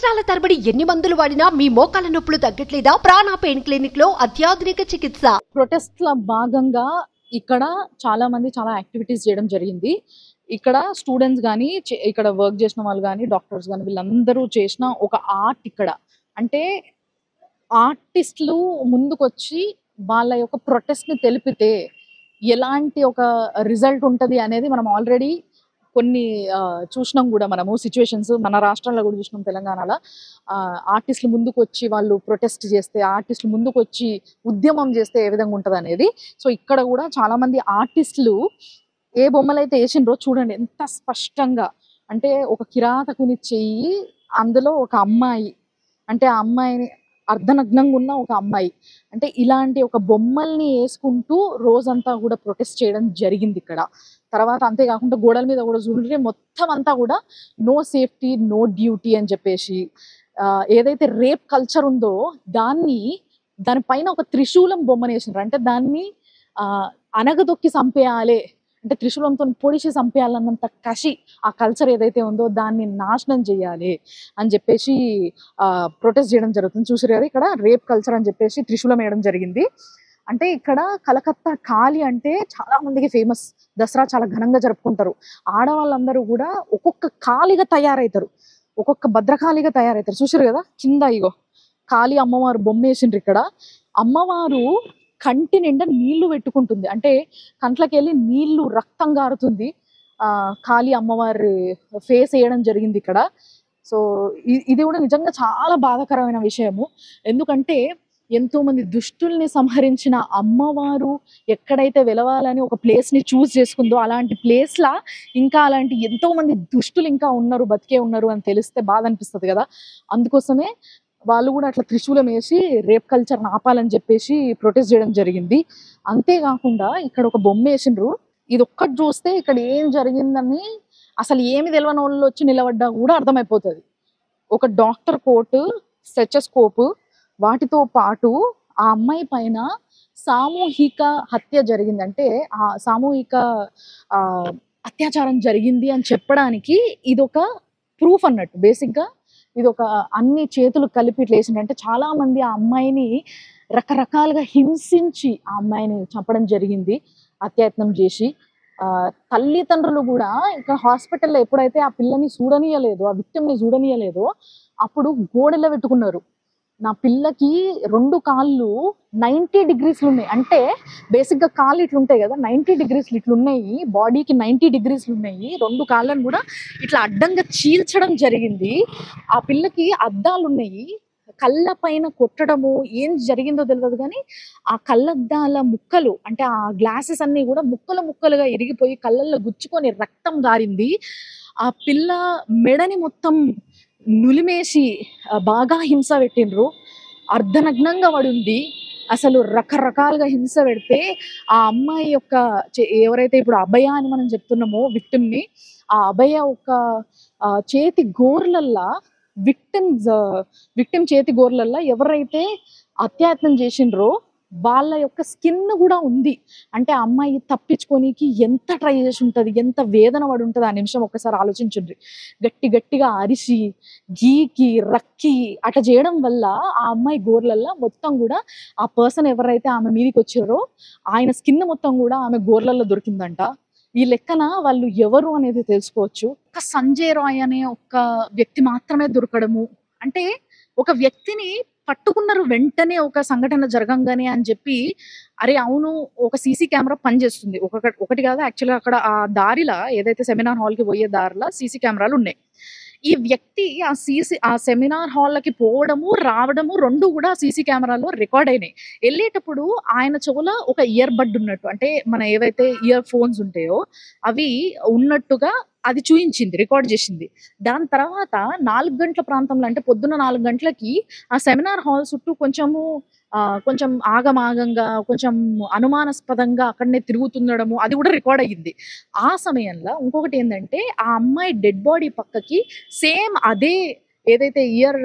సంవత్సరాల తరబడి ఎన్ని మందులు వాడినా మీ మోకాల నొప్పులు తగ్గట్లేదా? ప్రాణ పెయిన్ క్లినిక్ లో అత్యాధునిక చికిత్స. ప్రొటెస్ట్ ల భాగంగా ఇక్కడ చాలా మంది చాలా యాక్టివిటీస్ చేయడం జరిగింది. ఇక్కడ స్టూడెంట్స్ గానీ, ఇక్కడ వర్క్ చేసిన వాళ్ళు గానీ, డాక్టర్స్ గానీ వీళ్ళందరూ చేసిన ఒక ఆర్ట్ ఇక్కడ. అంటే ఆర్టిస్టులు ముందుకొచ్చి వాళ్ళ యొక్క ప్రొటెస్ట్‌ని తెలిపితే ఎలాంటి ఒక రిజల్ట్ ఉంటది అనేది మనం ఆల్రెడీ కొన్ని చూసినాం గూడా మనము సిట్యుయేషన్స్. మన రాష్ట్రంలో గూడా చూసినాం తెలంగాణలో. ఆర్టిస్టులు ముందుకొచ్చి వాళ్ళు ప్రొటెస్ట్ చేస్తే, ఆర్టిస్టులు ముందుకొచ్చి ఉద్యమం చేస్తే ఏ విధంగా ఉంటదనేది. సో ఇక్కడ గూడా చాలా మంది ఆర్టిస్టులు ఏ బొమ్మలైతే ఏసిండ్రో చూడండి ఎంత స్పష్టంగా. అంటే ఒక కిరాతకుని చెయ్యి, అందులో ఒక అమ్మాయి, అంటే ఆ అమ్మాయిని అర్ధనగ్నంగా ఉన్న ఒక అమ్మాయి, అంటే ఇలాంటి ఒక బొమ్మల్ని వేసుకుంటూ రోజంతా కూడా ప్రొటెస్ట్ చేయడం జరిగింది ఇక్కడ. తర్వాత అంతేకాకుండా గోడల మీద కూడా చూడండి మొత్తం అంతా కూడా నో సేఫ్టీ నో డ్యూటీ అని చెప్పేసి, ఏదైతే రేప్ కల్చర్ ఉందో దానిపైన ఒక త్రిశూలం బొమ్మని వేసినారు. అంటే దాన్ని అనగదొక్కి చంపేయాలి, అంటే త్రిశూలంతో పొడిచి చంపేయాలన్నంత కసి ఆ కల్చర్ ఏదైతే ఉందో దాన్ని నాశనం చేయాలి అని చెప్పేసి ప్రొటెస్ట్ చేయడం జరుగుతుంది. చూసారు కదా, ఇక్కడ రేప్ కల్చర్ అని చెప్పేసి త్రిశూలం వేయడం జరిగింది. అంటే ఇక్కడ కలకత్తా కాళీ అంటే చాలా మందికి ఫేమస్. దసరా చాలా ఘనంగా జరుపుకుంటారు. ఆడవాళ్ళందరూ కూడా ఒక్కొక్క కాళీగా తయారవుతారు, ఒక్కొక్క భద్రకాళిగా తయారవుతారు. చూసారు కదా, కింద ఇగో కాళీ అమ్మవారు బొమ్మ వేసిండ్రు. ఇక్కడ అమ్మవారు కంటి నిండా నీళ్లు పెట్టుకుంటుంది, అంటే కంట్లకి వెళ్ళి నీళ్లు రక్తం గారుతుంది. కాళీ అమ్మవారి ఫేస్ వేయడం జరిగింది ఇక్కడ. సో ఇది కూడా నిజంగా చాలా బాధాకరమైన విషయము. ఎందుకంటే ఎంతో మంది దుష్టుల్ని సంహరించిన అమ్మవారు ఎక్కడైతే వెలవాలని ఒక ప్లేస్ ని చూస్ చేసుకుందో అలాంటి ప్లేస్ లా ఇంకా అలాంటి ఎంతో మంది దుష్టులు ఇంకా ఉన్నారు, బతికే ఉన్నారు అని తెలిస్తే బాధ అనిపిస్తుంది కదా. అందుకోసమే వాళ్ళు కూడా అట్లా త్రిశూలం వేసి రేప్ కల్చర్ ఆపాలని చెప్పేసి ప్రొటెస్ట్ చేయడం జరిగింది. అంతేకాకుండా ఇక్కడ ఒక బొమ్మ వేసిండ్రు. ఇది ఒక్కటి చూస్తే ఇక్కడ ఏం జరిగిందని అసలు ఏమి తెలియని వాళ్ళు వచ్చి నిలబడ్డా కూడా అర్థమైపోతుంది. ఒక డాక్టర్ కోట్, స్టెథోస్కోప్, వాటితో పాటు ఆ అమ్మాయి పైన సామూహిక హత్య జరిగింది, అంటే ఆ సామూహిక అత్యాచారం జరిగింది అని చెప్పడానికి ఇదొక ప్రూఫ్ అన్నట్టు. బేసిక్గా ఇది ఒక అన్ని చేతులు కలిపి ఇట్లా వేసింది. అంటే చాలా మంది ఆ అమ్మాయిని రకరకాలుగా హింసించి ఆ అమ్మాయిని చంపడం జరిగింది, అత్యాయత్నం చేసి. తల్లిదండ్రులు కూడా ఇక్కడ హాస్పిటల్లో ఎప్పుడైతే ఆ పిల్లని చూడనీయలేదు, ఆ విక్టిమ్ని చూడనీయలేదో అప్పుడు గోడెల్లో పెట్టుకున్నారు. నా పిల్లకి 2 కాళ్ళు 90 డిగ్రీస్లు ఉన్నాయి, అంటే బేసిక్గా కాళ్ళు ఇట్లుంటాయి కదా, 90 డిగ్రీస్లు ఇట్లున్నాయి, బాడీకి 90 డిగ్రీస్లు ఉన్నాయి. 2 కాళ్ళను కూడా ఇట్లా అడ్డంగా చీల్చడం జరిగింది. ఆ పిల్లకి అద్దాలు ఉన్నాయి, కళ్ళ పైన కొట్టడము ఏం జరిగిందో తెలియదు కానీ ఆ కళ్ళద్దాల ముక్కలు, అంటే ఆ గ్లాసెస్ అన్ని కూడా ముక్కలు ముక్కలుగా ఇరిగిపోయి కళ్ళల్లో గుచ్చుకొని రక్తం గారింది. ఆ పిల్ల మెడని మొత్తం నులిమేసి బాగా హింస పెట్టిండ్రు. అర్ధనగ్నంగా పడుంది. అసలు రకరకాలుగా హింస పెడితే ఆ అమ్మాయి యొక్క ఎవరైతే ఇప్పుడు అభయ అని మనం చెప్తున్నామో విక్టిమ్ని, ఆ అభయ ఒక చేతి గోర్లల్లా విక్టిమ్ చేతి గోర్లల్లా ఎవరైతే అత్యాయత్నం చేసిండ్రో వాళ్ళ యొక్క స్కిన్ కూడా ఉంది. అంటే ఆ అమ్మాయి తప్పించుకోనికి ఎంత ట్రై చేసి ఉంటుంది, ఎంత వేదన పడి ఉంటుంది ఆ నిమిషం ఒక్కసారి ఆలోచించండి. గట్టిగా అరిసి గీకి రక్కి అట్లా చేయడం వల్ల ఆ అమ్మాయి గోర్లల్లో మొత్తం కూడా ఆ పర్సన్ ఎవరైతే ఆమె మీదకి వచ్చారో ఆయన స్కిన్ మొత్తం కూడా ఆమె గోర్లల్లో దొరికిందంట. ఈ లెక్కన వాళ్ళు ఎవరు అనేది తెలుసుకోవచ్చు. ఒక సంజయ్ రాయ్ అనే ఒక వ్యక్తి మాత్రమే దొరకడము, అంటే ఒక వ్యక్తిని పట్టుకున్నారు వెంటనే ఒక సంఘటన జరగంగానే అని చెప్పి. అరే అవును, ఒక సీసీ కెమెరా పనిచేస్తుంది, ఒకటి కాదు యాక్చువల్గా అక్కడ ఆ దారిలా ఏదైతే సెమినార్ హాల్కి పోయే దారిలా సీసీ కెమెరాలు ఉన్నాయి. ఈ వ్యక్తి ఆ సెమినార్ హాల్కి పోవడము రావడము 2 కూడా సీసీ కెమెరాలో రికార్డ్ అయినాయి. వెళ్ళేటప్పుడు ఆయన చెవులో ఒక ఇయర్ బడ్ ఉన్నట్టు, అంటే మన ఏవైతే ఇయర్ ఫోన్స్ ఉంటాయో అవి ఉన్నట్టుగా అది చూయించింది, రికార్డ్ చేసింది. దాని తర్వాత 4 గంటల ప్రాంతంలో, అంటే పొద్దున్న 4 గంటలకి ఆ సెమినార్ హాల్ చుట్టూ కొంచెం ఆగమాగంగా కొంచెం అనుమానాస్పదంగా అక్కడనే తిరుగుతుండడము అది కూడా రికార్డ్ అయ్యింది. ఆ సమయంలో ఇంకొకటి ఏంటంటే ఆ అమ్మాయి డెడ్ బాడీ పక్కకి సేమ్ అదే ఏదైతే ఇయర్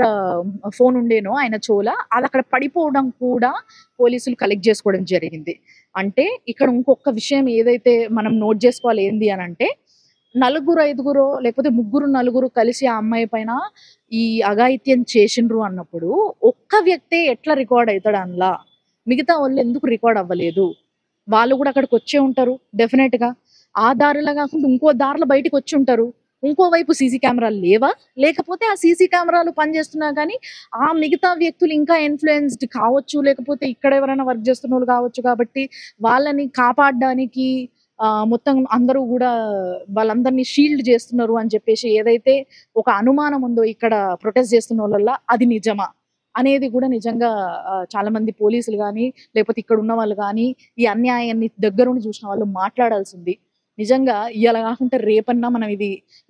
ఫోన్ ఉండేనో ఆయన చెవుల అది అక్కడ పడిపోవడం కూడా పోలీసులు కలెక్ట్ చేసుకోవడం జరిగింది. అంటే ఇక్కడ ఇంకొక విషయం ఏదైతే మనం నోట్ చేసుకోవాలి ఏంది అని అంటే, నలుగురు ఐదుగురో లేకపోతే ముగ్గురు నలుగురు కలిసి ఆ అమ్మాయి పైన ఈ అఘాయిత్యం చేసిండ్రు అన్నప్పుడు ఒక్క వ్యక్తే ఎట్లా రికార్డ్ అవుతాడు అందులో? మిగతా వాళ్ళు ఎందుకు రికార్డ్ అవ్వలేదు? వాళ్ళు కూడా అక్కడికి వచ్చే ఉంటారు డెఫినెట్ గా. ఆ దారిలో కాకుండా ఇంకో దారిలో బయటకు వచ్చి ఉంటారు. ఇంకోవైపు సీసీ కెమెరాలు లేవా? లేకపోతే ఆ సీసీ కెమెరాలు పనిచేస్తున్నా కానీ ఆ మిగతా వ్యక్తులు ఇంకా ఇన్ఫ్లుయెన్స్డ్ కావచ్చు, లేకపోతే ఇక్కడ ఎవరైనా వర్క్ చేస్తున్న వాళ్ళు కావచ్చు, కాబట్టి వాళ్ళని కాపాడడానికి మొత్తం అందరూ కూడా వాళ్ళందరినీ షీల్డ్ చేస్తున్నారు అని చెప్పేసి ఏదైతే ఒక అనుమానం ఉందో ఇక్కడ ప్రొటెస్ట్ చేస్తున్న వాళ్ళ, అది నిజమా అనేది కూడా నిజంగా చాలా మంది పోలీసులు కానీ లేకపోతే ఇక్కడ ఉన్న వాళ్ళు కానీ ఈ అన్యాయాన్ని దగ్గరుండి చూసిన వాళ్ళు మాట్లాడాల్సింది. నిజంగా ఇవాళ కాకుండా రేపన్నా మనం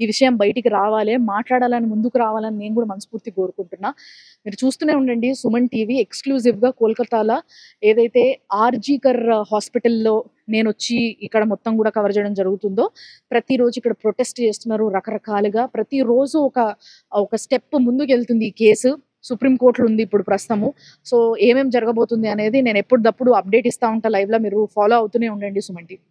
ఈ విషయం బయటికి రావాలి, మాట్లాడాలని, ముందుకు రావాలని నేను కూడా మనస్ఫూర్తి కోరుకుంటున్నా. మీరు చూస్తూనే ఉండండి సుమన్ టీవీ. ఎక్స్క్లూజివ్గా కోల్కతాలో ఏదైతే ఆర్జీకర్ హాస్పిటల్లో నేను వచ్చి ఇక్కడ మొత్తం కూడా కవర్ చేయడం జరుగుతుందో, ప్రతిరోజు ఇక్కడ ప్రొటెస్ట్ చేస్తున్నారు రకరకాలుగా. ప్రతిరోజు ఒక స్టెప్ ముందుకు వెళ్తుంది ఈ కేసు. సుప్రీం కోర్టులో ఉంది ఇప్పుడు ప్రస్తుతము. సో ఏమేమి జరగబోతుంది అనేది నేను ఎప్పటికప్పుడు అప్డేట్ ఇస్తా ఉంటా లైవ్లో. మీరు ఫాలో అవుతూనే ఉండండి సుమన్ టీవీ.